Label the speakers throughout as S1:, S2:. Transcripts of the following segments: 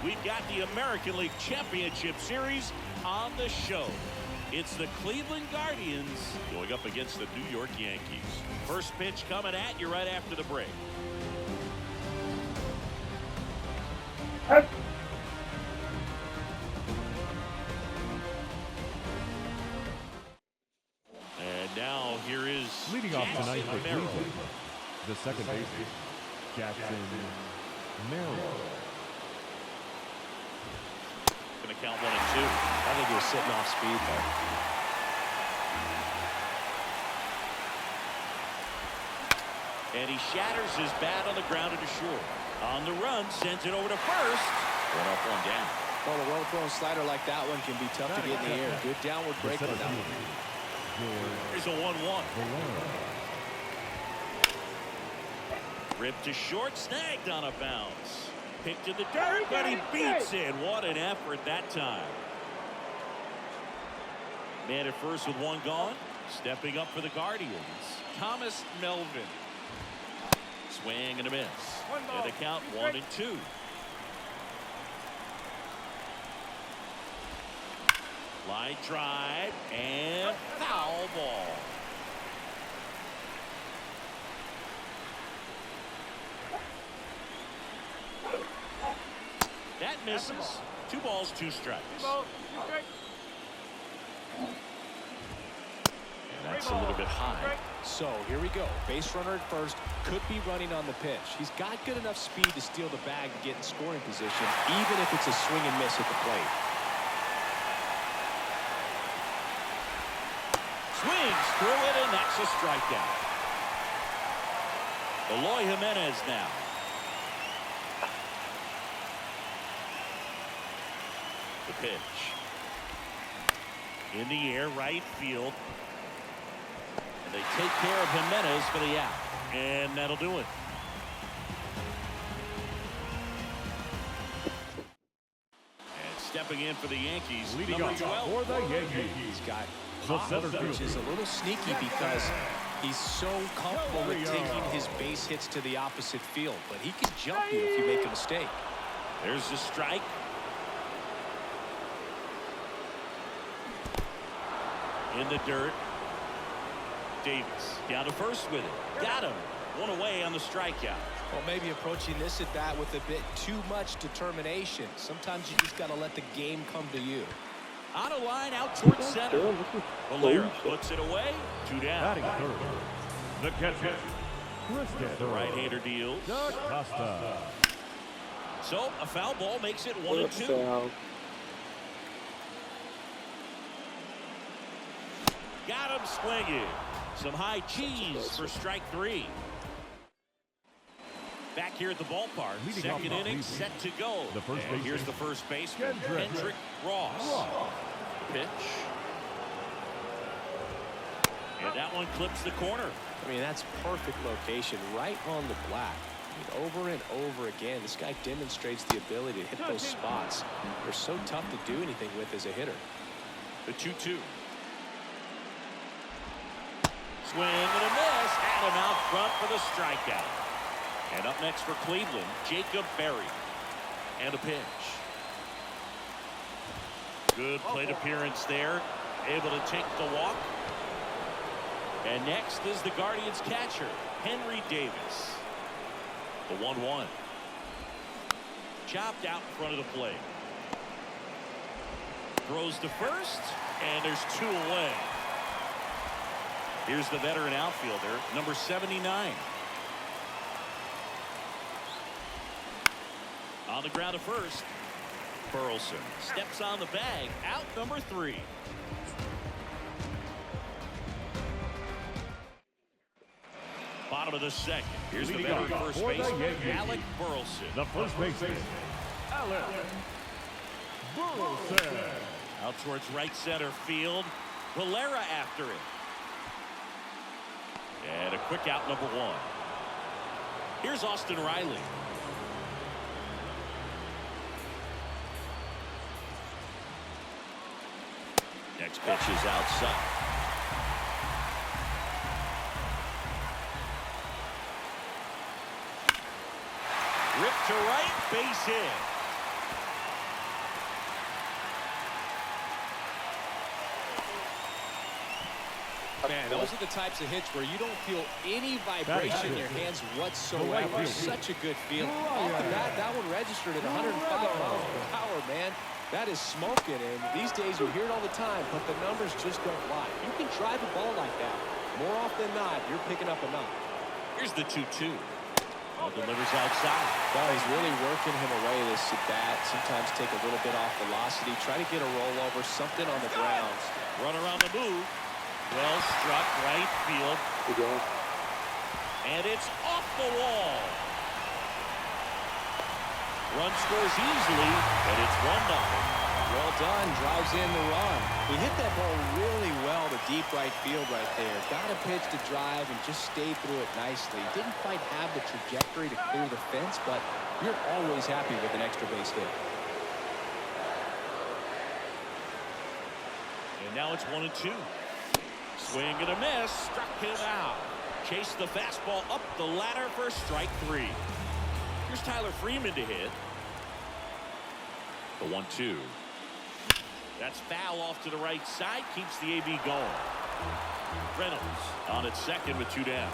S1: we've got the American League Championship Series on the show. It's the Cleveland Guardians going up against the New York Yankees. First pitch coming at you right after the break. And now here is
S2: leading off tonight for Cleveland, the second baseman, Jackson Merrill.
S1: Going to count 1 and 2.
S3: I think he was sitting off speed there.
S1: And he shatters his bat on the ground to short. On the run, sends it over to first. 1 up, 1 down.
S3: Well, a well-thrown slider like that one can be tough to get in the air. Good downward break on that one.
S1: Here's a 1-1. Ripped to short, snagged on a bounce. Picked in the dirt, but he beats it. What an effort that time. Man at first with 1 gone. Stepping up for the Guardians, Thomas Melvin. Swing and a miss. And the count 1 and 2. Line drive and foul ball. That misses. 2 balls, 2 strikes. And that's a little bit high.
S3: So here we go. Base runner at first, could be running on the pitch. He's got good enough speed to steal the bag and get in scoring position, even if it's a swing and miss at the plate.
S1: Swings through it, and that's a strikeout. Eloy Jimenez now. The pitch. In the air, right field. And they take care of Jimenez for the out. And that'll do it. And stepping in for the Yankees,
S2: Leading
S1: number
S2: off
S1: 12.
S2: for the Yankees.
S3: He's got
S2: The
S3: pop,
S2: center
S3: which
S2: field.
S3: is a little sneaky because he's so comfortable with taking his base hits to the opposite field. But he can jump you if you make a mistake.
S1: There's the strike. In the dirt. Davis down to first with it. Got him. 1 away on the strikeout.
S3: Well, maybe approaching this at bat with a bit too much determination. Sometimes you just got to let the game come to you.
S1: On a line out towards center. Valera puts it away. 2 down.
S2: Batting third, the catcher,
S1: The right-hander deals.
S2: Costa.
S1: So a foul ball makes it 1 and 2. Got him swinging. Some high cheese for strike 3. Back here at the ballpark.
S2: Leading off
S1: Second
S2: the
S1: inning
S2: lead.
S1: set to go.
S2: The first
S1: And
S2: baseman,
S1: here's the first baseman,
S2: Kendrick
S1: Kendrick Ross. Pitch. And that one clips the corner.
S3: I mean, that's perfect location right on the black. I mean, over and over again, this guy demonstrates the ability to hit those spots. They're so tough to do anything with as a hitter.
S1: The 2-2. Swing and a miss. Had him out front for the strikeout. And up next for Cleveland, Jacob Berry. And a pitch. Good plate appearance there. Able to take the walk. And next is the Guardians catcher, Henry Davis. The 1-1. Chopped out in front of the plate. Throws to first, and there's 2 away. Here's the veteran outfielder, number 79. On the ground to first. Burleson steps on the bag, out number 3. Bottom of the second. Here's the veteran first baseman, Alec Burleson.
S2: The first baseman, Alec Burleson.
S1: Out towards right center field. Valera after it. And a quick out, number 1. Here's Austin Riley. Next pitch is outside. Ripped to right, base hit.
S3: Man, those are the types of hits where you don't feel any vibration in your hands whatsoever. Such a good feeling. Off the bat, that one registered at 105 miles per hour, man. That is smoking, and these days you hear it all the time, but the numbers just don't lie. You can drive a ball like that. More often than not, you're picking up a knock.
S1: Here's the 2-2. Delivers outside.
S3: Well, he's really working him away this at bat. Sometimes take a little bit off velocity. Try to get a rollover, something on the ground.
S1: Runner on the move. Well struck, right field.
S4: Good going.
S1: And it's off the wall. Run scores easily, and it's 1-0.
S3: Well done, drives in the run. He hit that ball really well to deep right field right there. Got a pitch to drive and just stayed through it nicely. Didn't quite have the trajectory to clear the fence, but you're always happy with an extra base hit.
S1: And now it's 1-2. Swing and a miss, struck him out. Chased the fastball up the ladder for strike 3. Here's Tyler Freeman to hit. The 1-2. That's foul off to the right side. Keeps the AB going. Reynolds on at second with 2 down.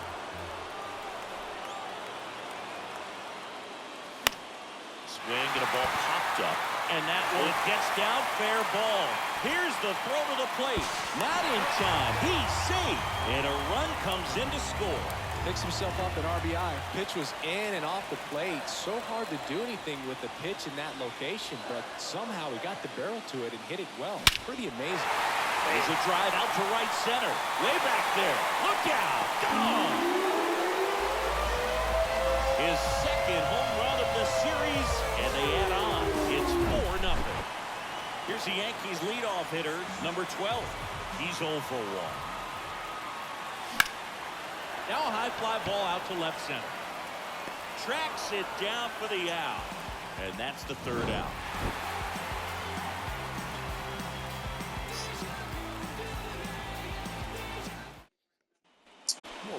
S1: Swing and a ball popped up. And that one gets down. Fair ball. Here's the throw to the plate. Not in time. He's safe. And a run comes in to score.
S3: Picks himself up an RBI. Pitch was in and off the plate. So hard to do anything with the pitch in that location, but somehow he got the barrel to it and hit it well. Pretty amazing.
S1: There's a drive out to right center. Way back there. Look out. Gone. His second home run of the series, and they add on. It's 4-0. Here's the Yankees leadoff hitter, number 12. He's 0 for 1. Now a high fly ball out to left center. Tracks it down for the out. And that's the 3rd out.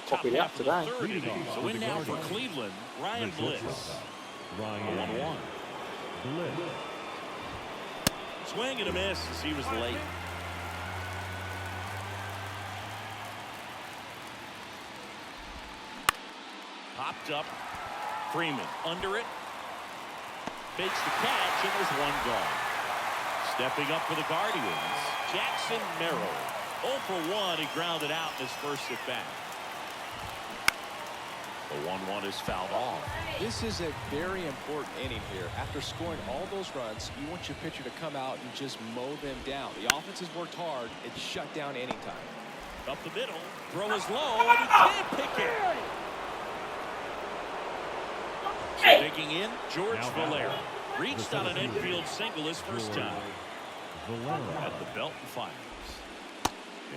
S4: Top it up today.
S1: So in now for Cleveland, Ryan Bliss.
S2: Ryan
S1: 1-1.
S2: Bliss.
S1: Swing and a miss as he was late. Popped up. Freeman under it. Makes the catch, and there's 1 gone. Stepping up for the Guardians, Jackson Merrill. 0 for 1. He grounded out in his first at bat. The 1-1 is fouled off.
S3: This is a very important inning here. After scoring all those runs, you want your pitcher to come out and just mow them down. The offense has worked hard. It's shut down inning time.
S1: Up the middle. Throw is low, and he can't pick it. Digging in, George Valera. Reached on an infield single his first time. At the belt and fires.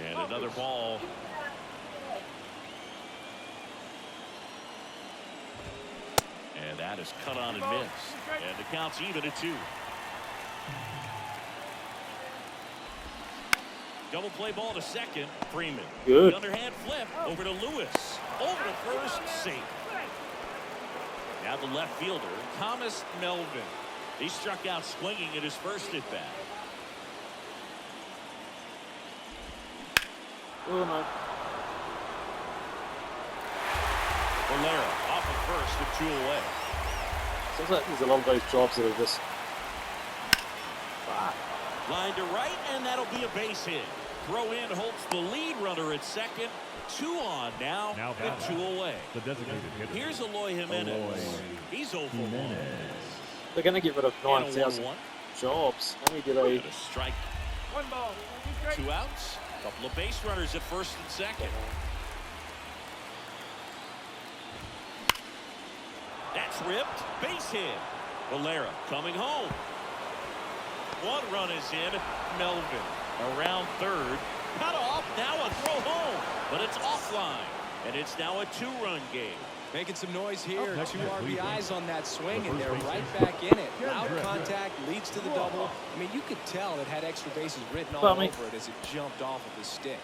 S1: And another ball. And that is cut on and missed. And the count's even at 2. Double play ball to second. Freeman.
S4: Good.
S1: The underhand flip over to Lewis. Over to first, safe. Now the left fielder, Thomas Melvin. He struck out swinging at his first at bat.
S4: Oh no.
S1: Valera off of first with 2 away.
S4: Sounds like there's a lot of those jobs that are just.
S1: Line to right, and that'll be a base hit. Throw in holds the lead runner at second. 2 on now with 2 away.
S2: The designated hitter.
S1: Here's Eloy Jimenez. He's 0 for 1.
S4: They're going to get rid of
S1: And a
S4: 9,000
S1: 1-1.
S4: jobs. How many do they?
S1: And a strike. 1 ball. 2 outs. Couple of base runners at first and second. That's ripped. Base hit. Valera coming home. 1 run is in. Melvin around third. Cut off. Now a throw home. But it's offline. And it's now a 2-run game.
S3: Making some noise here. 2 RBIs on that swing, and they're right back in it. Loud contact leads to the double. I mean, you could tell it had extra bases written all over it as it jumped off of the stick.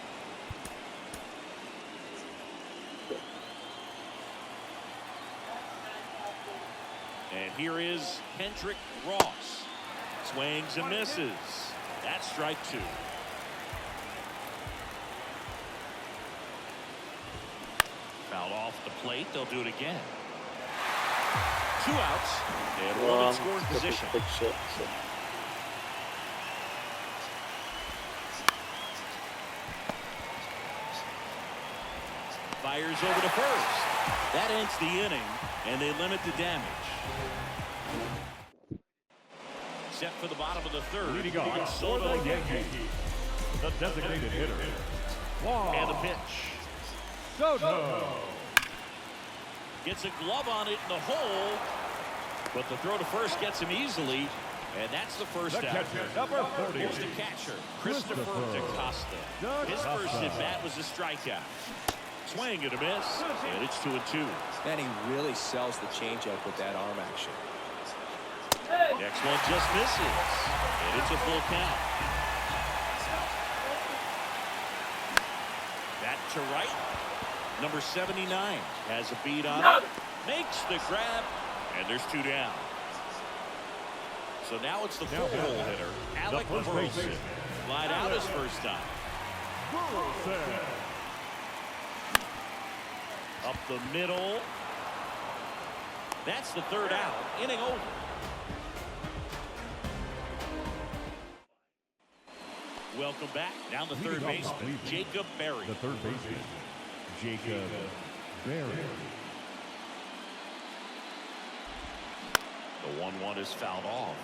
S1: And here is Hendrick Ross. Swings and misses. That's strike 2. Fouled off the plate. They'll do it again. 2 outs. And one in scoring position.
S4: Big shit. So.
S1: Fires over to first. That ends the inning, and they limit the damage. Set for the bottom of the third.
S2: Leading off for the Yankees, the designated hitter.
S1: And the pitch.
S2: Soto.
S1: Gets a glove on it in the hole, but the throw to first gets him easily, and that's the first
S2: The
S1: out.
S2: catcher, number 40.
S1: Here's the catcher, Christopher DaCosta. His first at bat was a strikeout. Swing and a miss, and it's 2-2.
S3: Man, he really sells the changeup with that arm action.
S1: Next one just misses, and it's a full count. Back to right. Number 79 has a beat on it. Makes the grab, and there's 2 down. So now it's the full hole hitter, Alec Burleson. Lied out his first time. Up the middle. That's the 3rd out. Inning over. Welcome back. Down the third baseman, Jacob Berry.
S2: The third baseman, Jacob Berry.
S1: The 1-1 is fouled off.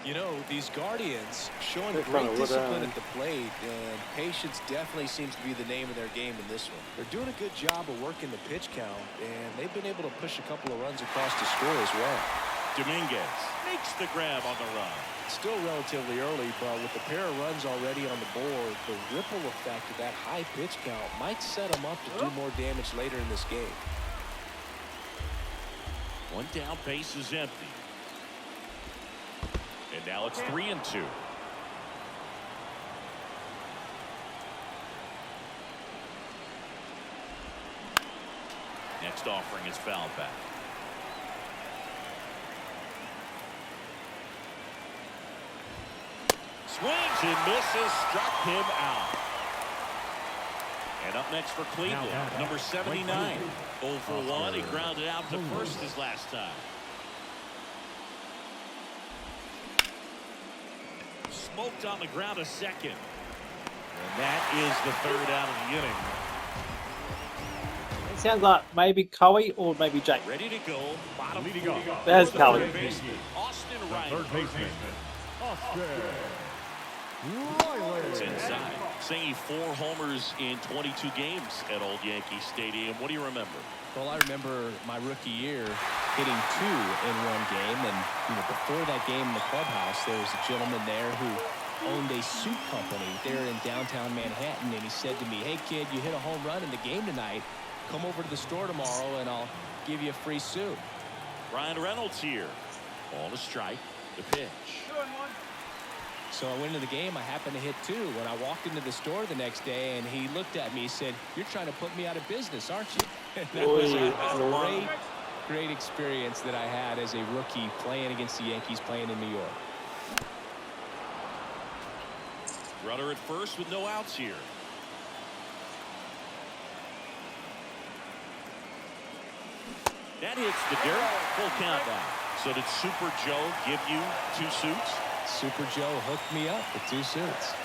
S3: You know, these Guardians showing
S4: They're
S3: great
S4: kinda
S3: discipline
S4: down.
S3: at the plate, and patience definitely seems to be the name of their game in this one. They're doing a good job of working the pitch count, and they've been able to push a couple of runs across to score as well.
S1: Dominguez makes the grab on the run.
S3: It's still relatively early, but with the pair of runs already on the board, the ripple effect of that high pitch count might set them up to do more damage later in this game.
S1: 1 down, base is empty. And now it's 3-2. Next offering is fouled back. Swings and misses, struck him out. And up next for Cleveland, number 79. 0 for 1. He grounded out to first his last time. Smoked on the ground a second. And that is the 3rd out of the inning.
S4: It sounds like maybe Cowie or maybe Jake.
S1: Ready to go. Bottom
S2: Leading
S1: three.
S2: off.
S4: There's
S1: The
S4: Cowie.
S1: third baseman, Austin
S2: The
S1: Riley.
S2: third baseman, Austin
S1: It's
S2: Riley.
S1: inside. Saying 4 homers in 22 games at Old Yankee Stadium. What do you remember?
S3: Well, I remember my rookie year hitting 2 in one game, and before that game in the clubhouse, there was a gentleman there who owned a suit company there in downtown Manhattan, and he said to me, "Hey kid, you hit a home run in the game tonight. Come over to the store tomorrow, and I'll give you a free suit."
S1: Ryan Reynolds here. Ball to strike. The pitch.
S3: So I went into the game. I happened to hit 2. When I walked into the store the next day, and he looked at me, he said, "You're trying to put me out of business, aren't you?" And that was a great experience that I had as a rookie playing against the Yankees, playing in New York.
S1: Runner at first with no outs here. That hits the dirt. Full count now. So did Super Joe give you 2 suits?
S3: Super Joe hooked me up with 2 suits.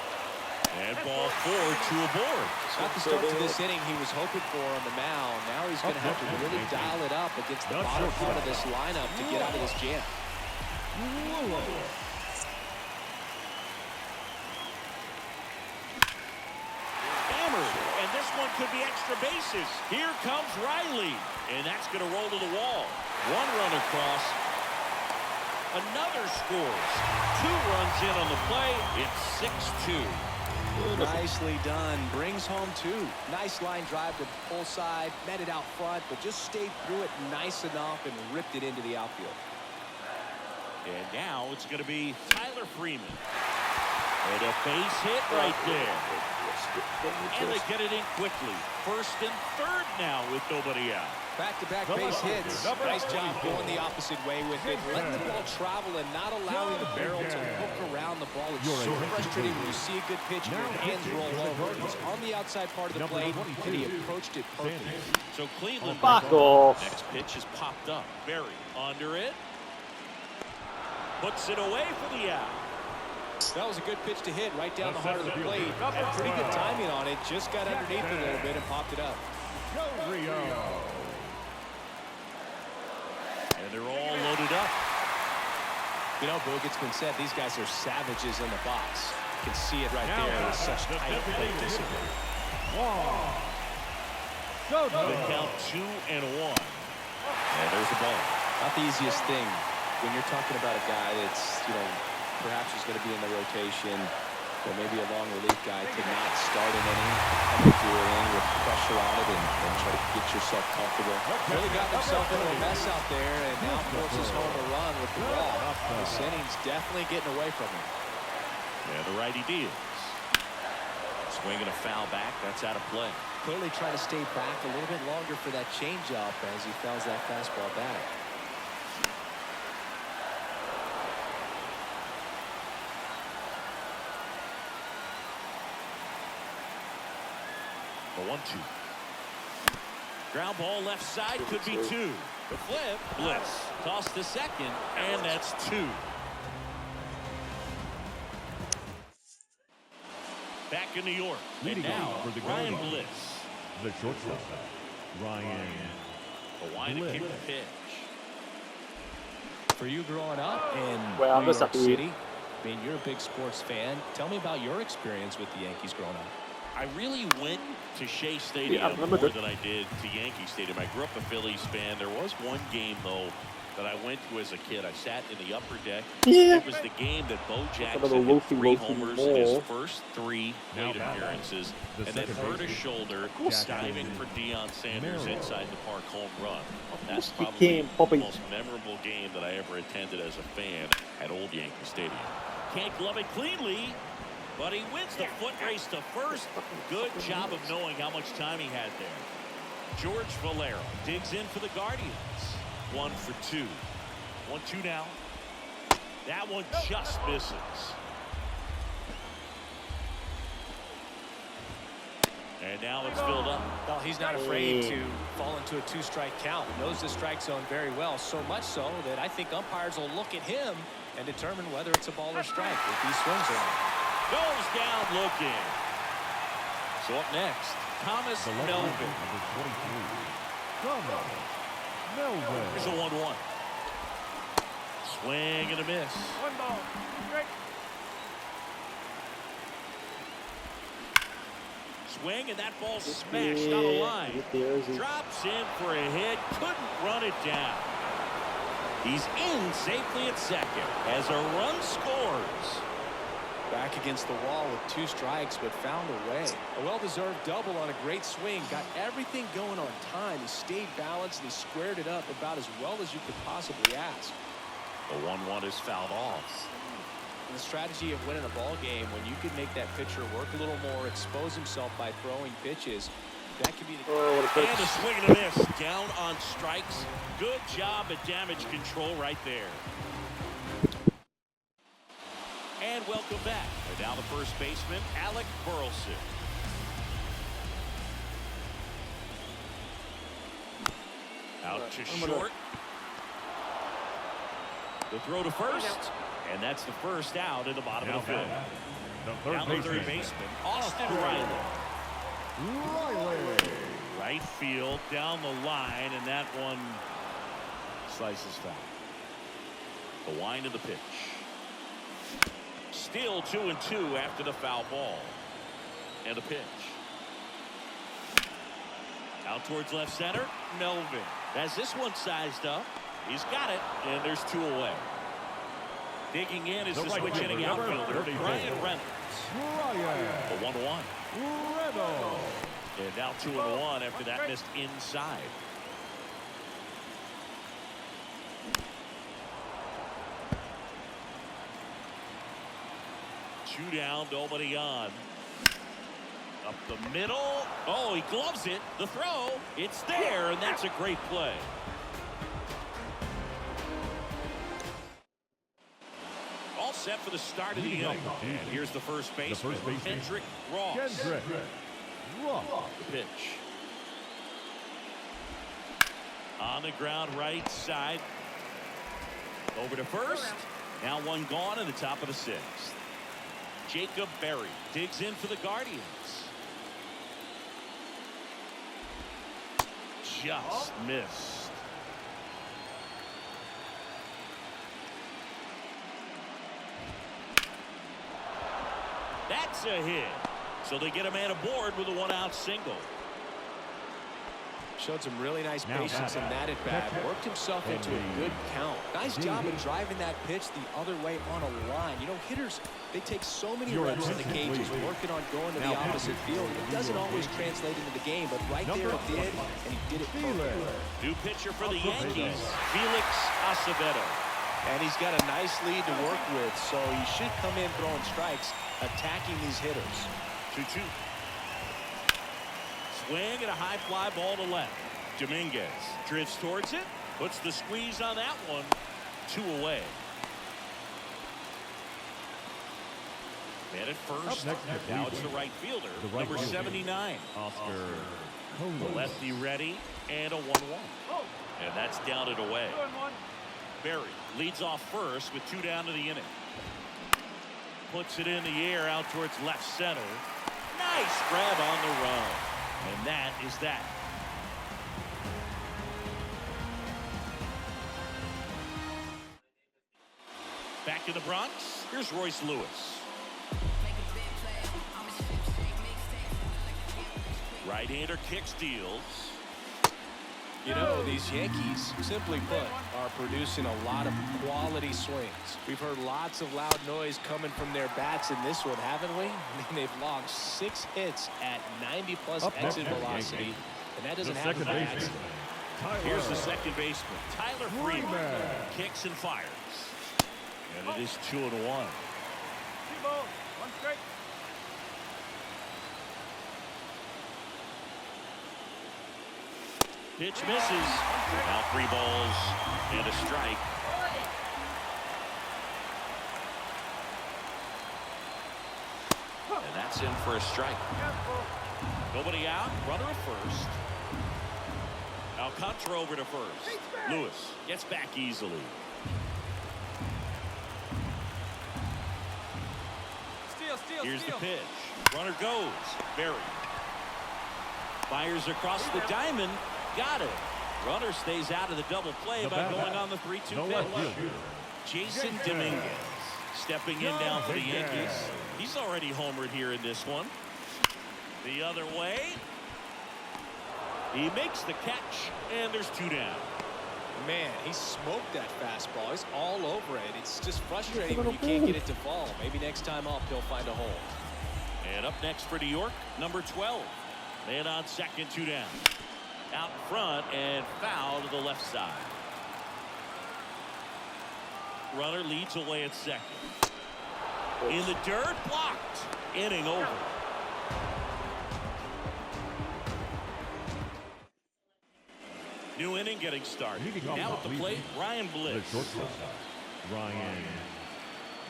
S1: And ball 4, 2 aboard.
S3: At the start to this inning, he was hoping for on the mound. Now he's going to have to really dial it up against the bottom part of this lineup to get out of this jam.
S1: Hammered. And this one could be extra bases. Here comes Riley. And that's going to roll to the wall. 1 run across. Another scores. 2 runs in on the play. It's 6-2.
S3: Nicely done. Brings home 2. Nice line drive to full side. Met it out front, but just stayed through it nice enough and ripped it into the outfield.
S1: And now it's going to be Tyler Freeman. And a base hit right there. And they get it in quickly. First and third now with nobody out.
S3: Back-to-back base hits. Nice job going the opposite way with it. Letting the ball travel and not allowing the barrel to hook around the ball. It's so frustrating when you see a good pitch and your hands roll over. He's on the outside part of the plate, and he approached it perfectly.
S1: So Cleveland.
S4: Back off.
S1: Next pitch is popped up. Berry under it. Puts it away for the out.
S3: That was a good pitch to hit right down the heart of the plate. Had pretty good timing on it. Just got underneath it a little bit and popped it up.
S1: And they're all loaded up.
S3: You know, Boog, it's been said these guys are savages in the box. You can see it right there with such tight plate discipline.
S1: The count 2-1. And there's the ball.
S3: Not the easiest thing when you're talking about a guy that's, perhaps is going to be in the rotation, or maybe a long relief guy, to not start an inning, come into your inning with pressure on it and try to get yourself comfortable. Really got himself into a mess out there and now forces home a run with the ball. This inning's definitely getting away from him.
S1: And the righty deals. Swinging a foul back. That's out of play.
S3: Clearly trying to stay back a little bit longer for that changeup as he fouls that fastball back.
S1: The 1-2. Ground ball left side, could be 2. The flip, Bliss. Toss to second, and that's 2. Back in New York. And now, Ryan Bliss.
S2: The shortstop, Ryan
S1: Hawaiian to kick the pitch.
S3: For you growing up in
S4: Well,
S3: New York
S4: happy.
S3: City, I mean, you're a big sports fan. Tell me about your experience with the Yankees growing up.
S1: I really went to Shea Stadium more than I did to Yankee Stadium. I grew up a Phillies fan. There was one game, though, that I went to as a kid. I sat in the upper deck.
S4: Yeah.
S1: It was the game that Bo Jackson
S4: little
S1: hit
S4: Wolfie
S1: 3
S4: Wolfie
S1: homers in his
S4: more.
S1: first 3 plate appearances, and then hurt his shoulder diving for Deion Sanders inside the park home run. That's probably the most memorable game that I ever attended as a fan at Old Yankee Stadium. Can't glove it cleanly, but he wins the foot race to first. Good job of knowing how much time he had there. George Valero digs in for the Guardians. 1 for 2. 1-2 now. That one just misses. And now it's filled up.
S3: Well, he's not afraid to fall into a 2-strike count. Knows the strike zone very well, so much so that I think umpires will look at him and determine whether it's a ball or strike if he swings on it.
S1: Goes down looking. So up next, Thomas Melvin. Here's a 1-1. Swing and a miss.
S5: 1 ball. Strike.
S1: Swing and that ball smashed out of line. Drops in for a hit. Couldn't run it down. He's in safely at second as a run scores.
S3: Back against the wall with 2 strikes, but found a way. A well-deserved double on a great swing. Got everything going on time. He stayed balanced and he squared it up about as well as you could possibly ask.
S1: The 1-1 is fouled off.
S3: And the strategy of winning a ball game, when you can make that pitcher work a little more, expose himself by throwing pitches, that can be the...
S1: And a swing and a miss. Down on strikes. Good job at damage control right there. And welcome back. And now the first baseman, Alec Burleson. Out to short. The throw to first. And that's the first out in the bottom of the fifth. Down the third baseman, Austin Riley. Right field, down the line, and that one slices foul. The wind of the pitch. Still 2-2 after the foul ball. And the pitch. Out towards left center, Melvin. Has this one sized up. He's got it, and there's 2 away. Digging in is the switch hitting outfielder, Brian Reynolds. The 1-1. And now 2-1 after that missed inside. Two down, nobody on. Up the middle. Oh, he gloves it. The throw. It's there, and that's a great play. All set for the start of the inning. And here's the first baseman, Kendrick Ross. The pitch. On the ground right side. Over to first. Now one gone in the top of the sixth. Jacob Berry digs in for the Guardians. Just missed. That's a hit. So they get a man aboard with a one-out single.
S3: Showed some really nice patience in that at bat. Worked himself into a good count. Nice job of driving that pitch the other way on a line. You know, hitters, they take so many reps in the cages, working on going to the opposite field. It doesn't always translate into the game, but right there it did, and he did it perfectly.
S1: New pitcher for the Yankees, Felix Acevedo.
S3: And he's got a nice lead to work with, so he should come in throwing strikes, attacking these hitters.
S1: 2-2. Swing and a high fly ball to left. Dominguez drifts towards it, puts the squeeze on that one. 2 away. Man at first. Now it's the right fielder, number 79.
S2: Oscar.
S1: The lefty ready, and a 1-1. And that's down and away. Berry leads off first with 2 down to the inning. Puts it in the air out towards left center. Nice grab on the run. And that is that. Back in the Bronx, here's Royce Lewis. Right-hander kick steals.
S3: You know, these Yankees, simply put, are producing a lot of quality swings. We've heard lots of loud noise coming from their bats in this one, haven't we? I mean, they've logged 6 hits at 90+ exit velocity, and that doesn't happen by accident.
S1: Here's the second baseman, Tyler Freeman. Kicks and fires. And it is 2-1.
S5: 2 balls, 1 strike.
S1: Pitch misses. Now 3 balls and a strike. And that's in for a strike. Nobody out. Runner at first. Alcantara over to first. Lewis gets back easily. Here's the pitch. Runner goes. Berry fires across the diamond. Got it. Runner stays out of the double play by going on the 3-2 pitch. Jason Dominguez stepping in down for the Yankees. He's already homered here in this one. The other way. He makes the catch, and there's 2 down.
S3: Man, he smoked that fastball. He's all over it. It's just frustrating when you can't get it to fall. Maybe next time up, he'll find a hole.
S1: And up next for New York, number 12. Man on second, 2 down. Out in front and foul to the left side. Runner leads away at second. In the dirt, blocked. Inning over. New inning getting started. Now at the plate, Ryan Bliss.
S2: The shortstop, Ryan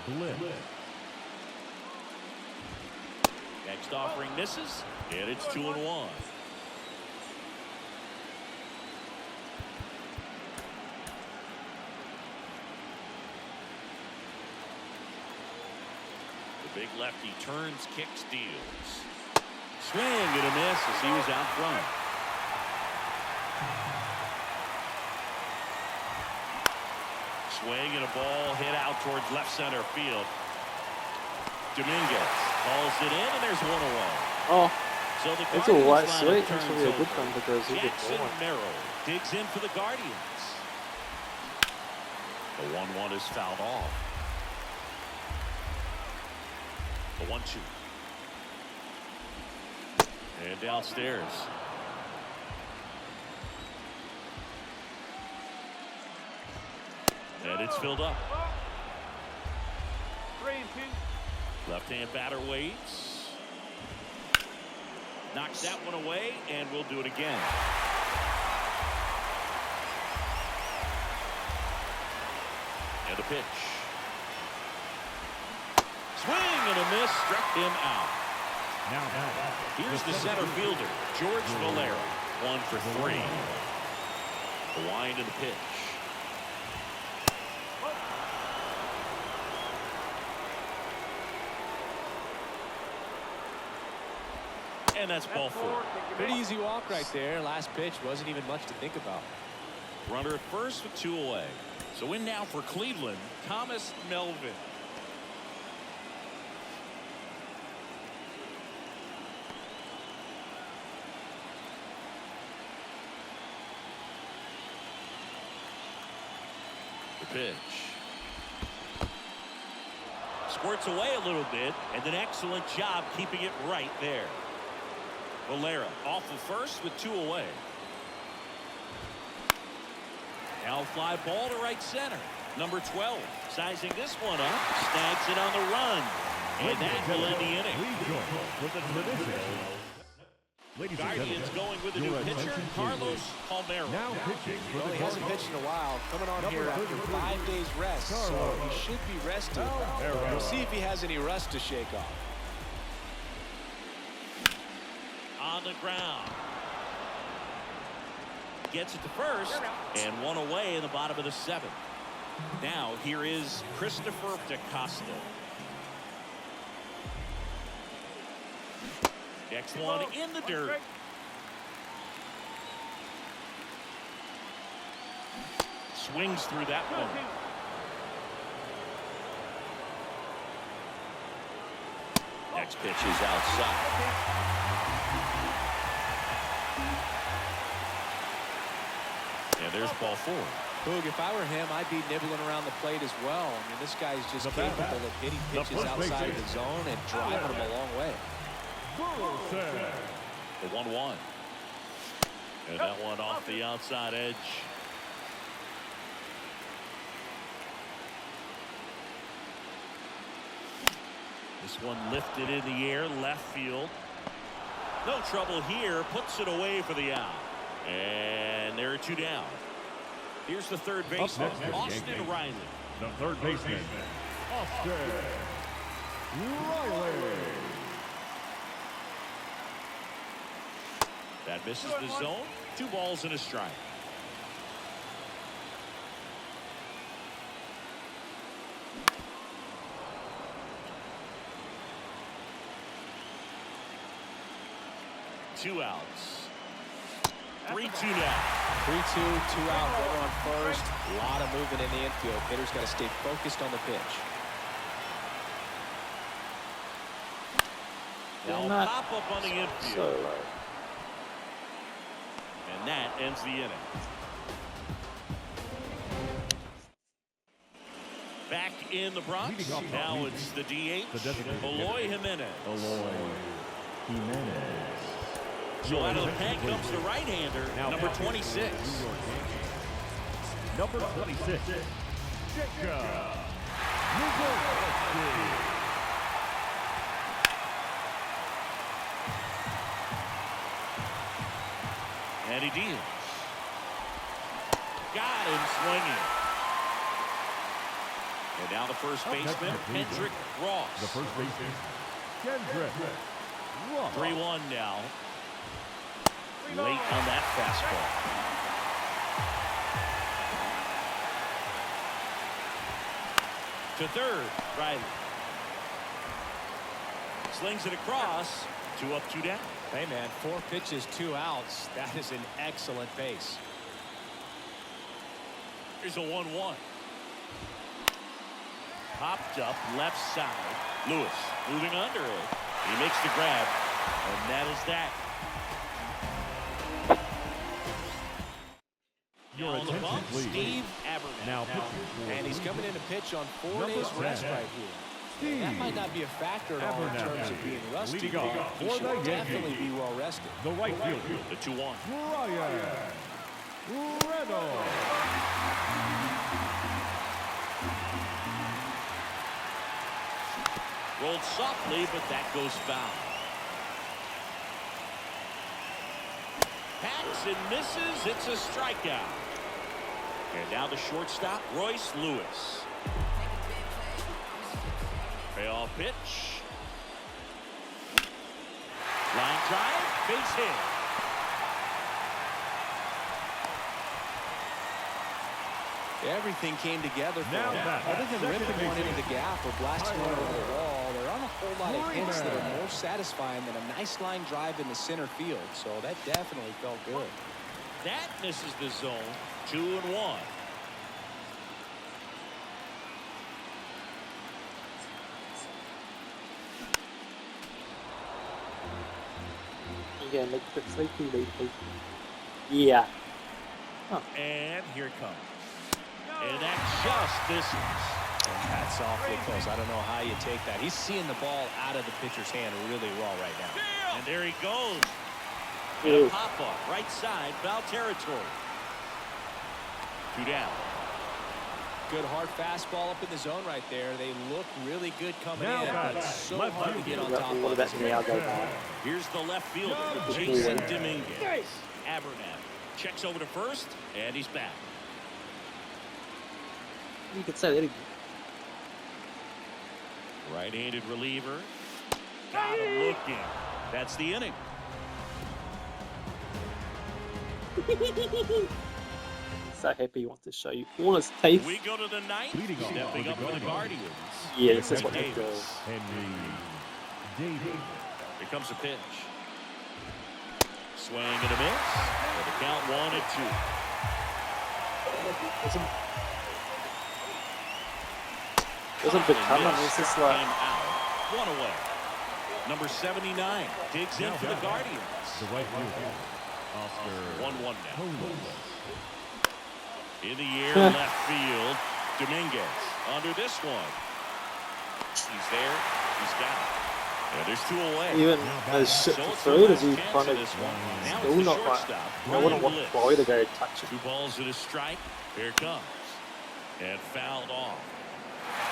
S2: Bliss.
S1: Next offering misses, and it's 2-1. The big lefty turns, kick, steals. Swing and a miss as he was out front. Swing and a ball hit out towards left center field. Dominguez calls it in, and there's 1 away.
S4: Oh,
S1: So the
S4: it's a white
S1: Guardians
S4: swing.
S1: lineup
S4: It's
S1: turns
S4: really a good
S1: over.
S4: one because he did
S1: Jackson
S4: more.
S1: Merrill digs in for the Guardians. The 1-1 is fouled off. The 1-2. And downstairs. And it's filled up.
S5: 3-2.
S1: Left-hand batter waits. Knocks that one away, and we'll do it again. And the pitch. Swing and a miss. Struck him out.
S2: Now,
S1: Here's the center fielder, George Valera. 1 for 3. The wind of the pitch. And that's ball 4.
S3: Pretty easy walk right there. Last pitch wasn't even much to think about.
S1: Runner at first with 2 away. So in now for Cleveland, Thomas Melvin. The pitch. Squirts away a little bit, and an excellent job keeping it right there. Valera off the first with 2 away. Now fly ball to right center. Number 12 sizing this one up. Snags it on the run. And that will end the inning.
S2: with the tradition. Ladies and
S1: Guardians
S2: gentlemen,
S1: going with a new
S2: your
S1: pitcher,
S2: attention,
S1: Carlos
S2: please.
S1: Palmeiro.
S2: Now pitching for
S3: Well,
S2: the
S3: he hasn't
S2: Cardinals.
S3: pitched in a while. Coming on
S2: Number
S3: here after
S2: 33.
S3: 5 days rest, so he should be rested. We'll see if he has any rust to shake off.
S1: On the ground. Gets it to first, and 1 away in the bottom of the 7th. Now here is Christopher DaCosta. Next one in the dirt. Swings through that one. Next pitch is outside. And there's ball 4.
S3: Boog, if I were him, I'd be nibbling around the plate as well. I mean, this guy's just capable of hitting pitches outside of the zone and driving them a long way.
S1: The 1-1. And that one off the outside edge. This one lifted in the air, left field. No trouble here, puts it away for the out. And there are 2 down. Here's the third baseman, Austin Riley.
S2: The third baseman, Austin Riley.
S1: That misses the zone. 2 balls and a strike. Two outs. 3-2 now.
S3: 3-2, 2 out, runner on first. A lot of movement in the infield. Hitter's got to stay focused on the pitch.
S1: Now
S4: Not
S1: pop up on the infield.
S4: so low.
S1: And that ends the inning. Back in the Bronx. Now it's the DH, Eloy Jimenez. So out of the pen comes the right-hander, number 26.
S2: Number 26, Jacob.
S1: And he deals. Got him swinging. And now the first baseman, Kendrick Ross.
S2: The first baseman, Kendrick Ross.
S1: 3-1 now. Late on that fastball. To third, Riley. Slings it across. 2 up, 2 down.
S3: Hey, man, 4 pitches, 2 outs. That is an excellent base.
S1: Here's a 1-1. Popped up left side. Lewis moving under it. He makes the grab. And that is that.
S2: Your
S1: On the
S2: attention,
S1: bump,
S2: please.
S1: Steve Aberman.
S2: Now pitching for
S3: And he's coming in to pitch on 4
S2: Number
S3: days rest
S2: 10.
S3: right here. That might not be a factor at all in terms of being rusty,
S2: Leading off
S3: but he
S2: for
S3: should
S2: the
S3: definitely
S2: Yankees.
S3: be well rested.
S2: the right fielder,
S1: The 2-1.
S2: Brian Reynolds.
S1: Rolled softly, but that goes foul. Hacks and misses. It's a strikeout. And now the shortstop, Royce Lewis. Payoff pitch. Line drive, base hit.
S3: Everything came together for
S2: Now
S3: them.
S2: that
S3: Other than
S2: second
S3: ripping one
S2: base
S3: into the gap or blasting one over the wall, there aren't a whole lot of hits that are more satisfying than a nice line drive in the center field. So that definitely felt good.
S1: That misses the zone. 2-1.
S4: Yeah, make it sleepy, leafy. Yeah.
S1: And here it comes. And that just misses.
S3: That's awfully close. I don't know how you take that. He's seeing the ball out of the pitcher's hand really well right now.
S1: And there he goes.
S4: Ew.
S1: And a pop-up, right side, foul territory. 2 down.
S3: Good hard fastball up in the zone right there. They look really good coming
S2: Now
S3: in, but
S2: that's
S3: it's so
S2: left
S3: hard to
S2: field.
S3: get on top
S4: What
S3: of
S4: about
S3: it.
S4: me? I'll go by.
S1: Here's the left fielder, Jason Dominguez. Abernathy checks over to first, and he's back.
S4: You could say that again.
S1: Right-handed reliever. Got him looking. That's the inning.
S4: So happy he wants to show you all his teeth.
S1: We go to the ninth.
S2: Leading off
S1: Stepping
S2: for
S1: up
S2: the
S1: for the
S2: Guardians.
S1: Guardians.
S4: Yeah, this is
S1: Henry
S4: what they do.
S1: Davis.
S2: Henry Davis.
S1: Here comes a pitch. Swing and a miss. For the count 1-2.
S4: Doesn't become, I mean, it's just like,
S1: Came out. 1 away. Number 79 digs in for the Guardians.
S2: The right fielder, Oscar
S1: 1-1 now.
S2: Colas.
S1: In the air, left field. Dominguez under this one. He's there. He's got it. Yeah, there's 2 away.
S4: even as shit
S1: So
S4: for
S1: it's the
S4: food,
S1: last
S4: as he
S1: chance
S4: kind
S1: of
S4: of
S1: this one. Now
S4: still
S1: it's the
S4: not like,
S1: shortstop,
S4: I wouldn't
S1: Brian
S4: want
S1: Bliss.
S4: Boy to go touch it.
S1: 2 balls and a strike. Here it comes. And fouled off.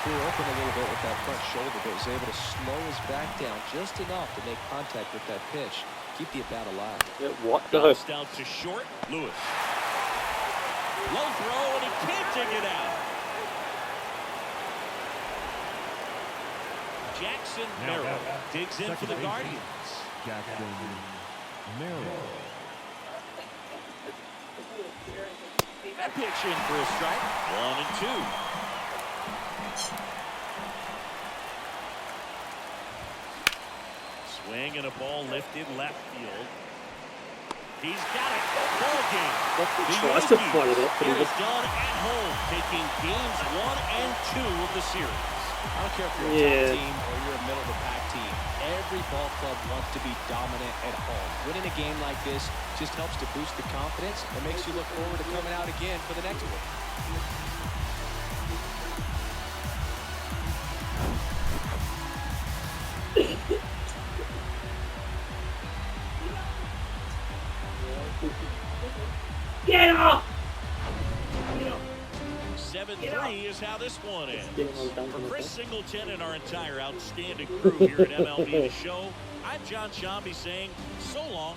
S3: Threw open a little bit with that front shoulder, but was able to slow his back down just enough to make contact with that pitch. Keep the at-bat alive.
S4: Yeah, what the?
S1: Bounced out to short. Lewis. Low throw, and he can't dig it out. Jackson
S2: Now
S1: Merrill
S2: that
S1: digs in for
S2: second
S1: the
S2: baseman,
S1: Guardians.
S2: Jackson Merrill.
S1: That pitch in for a strike. 1-2. Swing and a ball lifted left field. He's got it. Ball game.
S4: He
S1: The
S4: tries to
S1: Yankees
S4: play it up, but he
S1: get it
S4: just,
S1: done at home, taking games 1 and 2 of the series.
S3: I don't care if you're a
S4: Yeah.
S3: top team or you're a middle-of-the-pack team. Every ball club wants to be dominant at home. Winning a game like this just helps to boost the confidence and makes you look forward to coming out again for the next one.
S4: get off!
S1: 7-3 is how this one ends.
S4: Getting all done
S1: For
S4: with
S1: Chris
S4: it.
S1: Singleton and our entire outstanding crew here at MLB The Show, I'm John Shambi saying so long.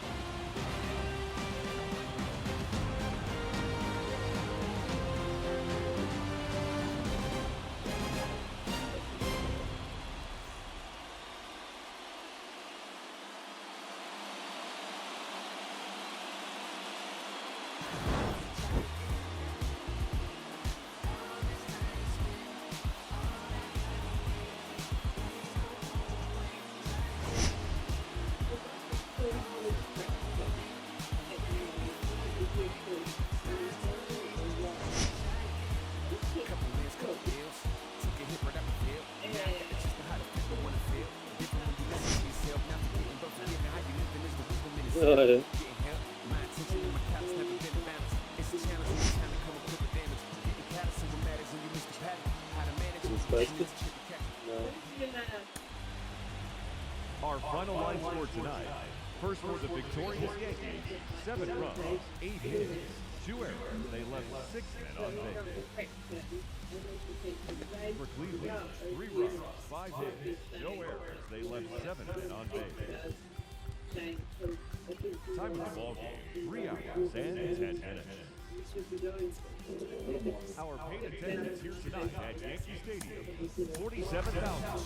S4: Uh,
S2: Our final line score tonight. First for the victorious Yankees, 7 runs, 8 hits, 2 errors. They left 6 men on base. For Cleveland, 3 runs, 5 hits, no errors. They left 7 men on base. Time of the ball game, 3 hours and 10 minutes. Our paid attendance here tonight at Yankee Stadium, 47,000.